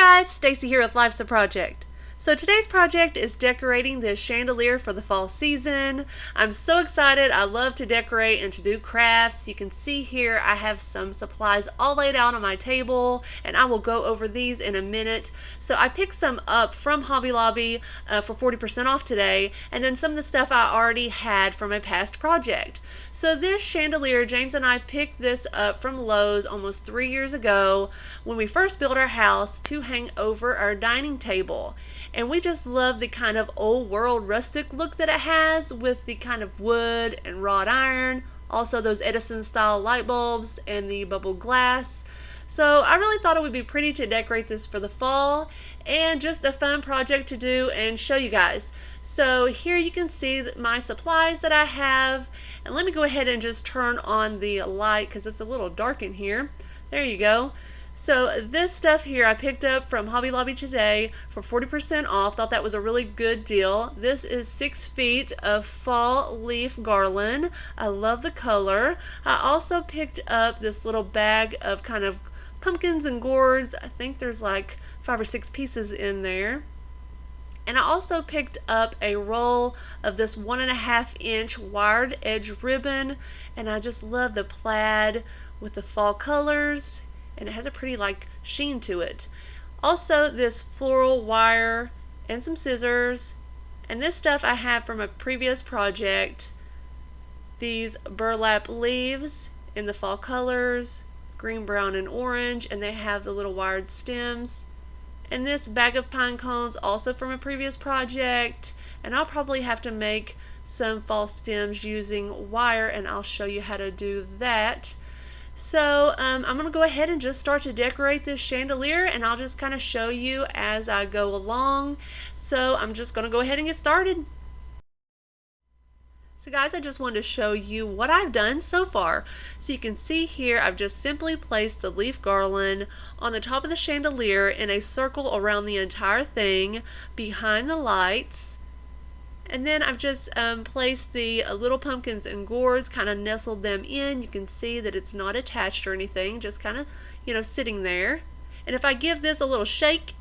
guys, Stacy here with Life's a Project. So today's project is decorating this chandelier for the fall season. I'm so excited. I love to decorate and to do crafts. You can see here I have some supplies all laid out on my table, and I will go over these in a minute. So I picked some up from Hobby Lobby for 40% off today, and then some of the stuff I already had from a past project. So this chandelier, James and I picked this up from Lowe's almost 3 years ago when we first built our house to hang over our dining table. And we just love the kind of old world rustic look that it has with the kind of wood and wrought iron, also those Edison style light bulbs and the bubble glass. So I really thought it would be pretty to decorate this for the fall and just a fun project to do and show you guys. So here you can see my supplies that I have, and let me go ahead and just turn on the light because it's a little dark in here. There you go. So this stuff here I picked up from Hobby Lobby today for 40% off. Thought that was a really good deal. This is 6 feet of fall leaf garland. I love the color. I also picked up this little bag of kind of pumpkins and gourds. I think there's like 5 or 6 pieces in there. And I also picked up a roll of this 1.5 inch wired edge ribbon, and I just love the plaid with the fall colors, and it has a pretty like sheen to it. Also this floral wire and some scissors, and this stuff I have from a previous project. These burlap leaves in the fall colors, green, brown, and orange, and they have the little wired stems. And this bag of pine cones also from a previous project, and I'll probably have to make some fall stems using wire, and I'll show you how to do that. So I'm going to go ahead and just start to decorate this chandelier, and I'll just kind of show you as I go along. So I'm just going to go ahead and get started. So guys, I just wanted to show you what I've done so far. So you can see here I've just simply placed the leaf garland on the top of the chandelier in a circle around the entire thing behind the lights. And then I've just placed the little pumpkins and gourds, kind of nestled them in. You can see that it's not attached or anything, just kind of, sitting there. And if I give this a little shake,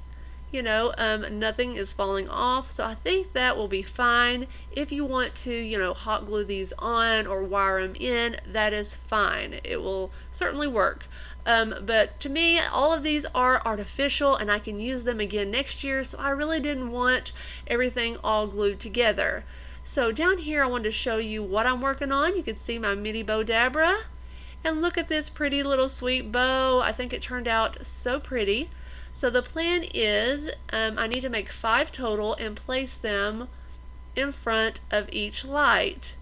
nothing is falling off. So I think that will be fine. If you want to, hot glue these on or wire them in, that is fine. It will certainly work. But to me, all of these are artificial and I can use them again next year, so I really didn't want everything all glued together. So down here I wanted to show you what I'm working on. You can see my mini bow dabra, and look at this pretty little sweet bow. I think it turned out so pretty. So the plan is I need to make 5 total and place them in front of each light,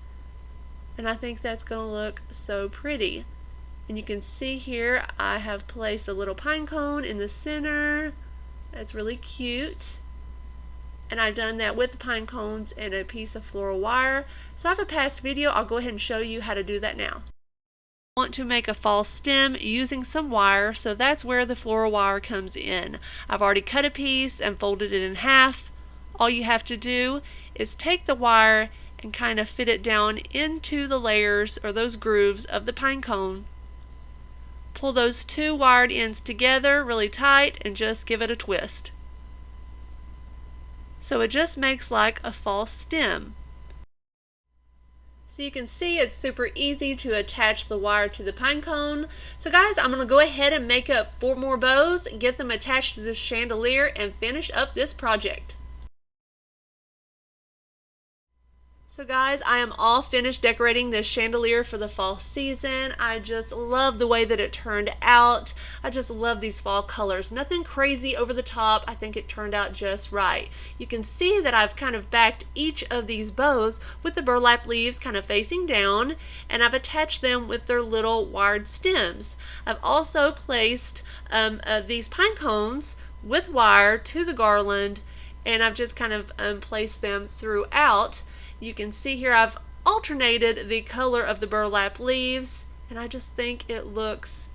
and I think that's going to look so pretty. And you can see here I have placed a little pine cone in the center. That's really cute. And I've done that with the pine cones and a piece of floral wire. So I have a past video. I'll go ahead and show you how to do that now. I want to make a fall stem using some wire, so that's where the floral wire comes in. I've already cut a piece and folded it in half. All you have to do is take the wire and kind of fit it down into the layers or those grooves of the pine cone. Pull those 2 wired ends together really tight and just give it a twist. So it just makes like a fall stem. So you can see it's super easy to attach the wire to the pine cone. So guys, I'm going to go ahead and make up 4 more bows, get them attached to this chandelier, and finish up this project. So guys, I am all finished decorating this chandelier for the fall season. I just love the way that it turned out. I just love these fall colors. Nothing crazy over the top. I think it turned out just right. You can see that I've kind of backed each of these bows with the burlap leaves kind of facing down, and I've attached them with their little wired stems. I've also placed these pine cones with wire to the garland, and I've just kind of placed them throughout. You can see here I've alternated the color of the burlap leaves, and I just think it looks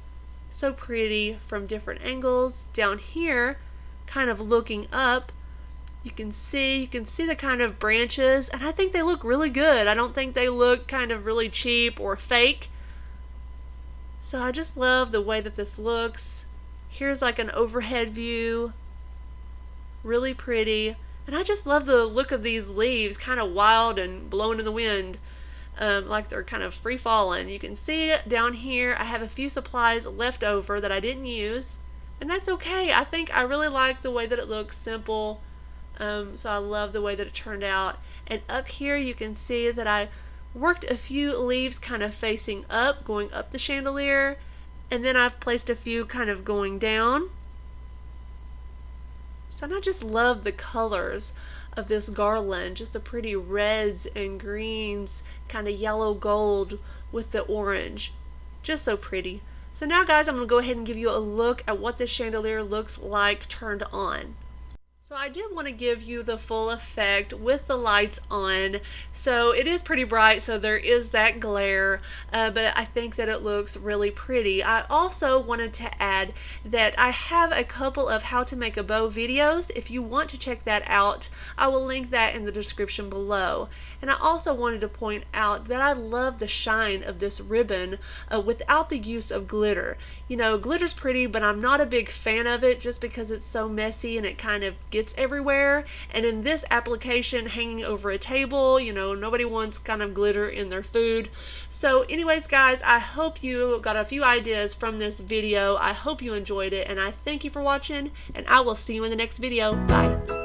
so pretty from different angles. Down here, kind of looking up, you can see the kind of branches, and I think they look really good. I don't think they look kind of really cheap or fake. So I just love the way that this looks. Here's like an overhead view really pretty. And I just love the look of these leaves, kind of wild and blowing in the wind, like they're kind of free falling. You can see down here I have a few supplies left over that I didn't use, and that's okay. I think I really like the way that it looks simple, so I love the way that it turned out. And up here you can see that I worked a few leaves kind of facing up, going up the chandelier, and then I've placed a few kind of going down. So I just love the colors of this garland, just the pretty reds and greens, kind of yellow gold with the orange. Just so pretty. So now guys, I'm going to go ahead and give you a look at what this chandelier looks like turned on. So I did want to give you the full effect with the lights on. So it is pretty bright, so there is that glare, but I think that it looks really pretty. I also wanted to add that I have a couple of how to make a bow videos. If you want to check that out, I will link that in the description below. And I also wanted to point out that I love the shine of this ribbon without the use of glitter. You know, glitter's pretty, but I'm not a big fan of it just because it's so messy and it kind of gets everywhere. And in this application, hanging over a table, you know, nobody wants kind of glitter in their food. So anyways guys, I hope you got a few ideas from this video. I hope you enjoyed it, and I thank you for watching, and I will see you in the next video. Bye.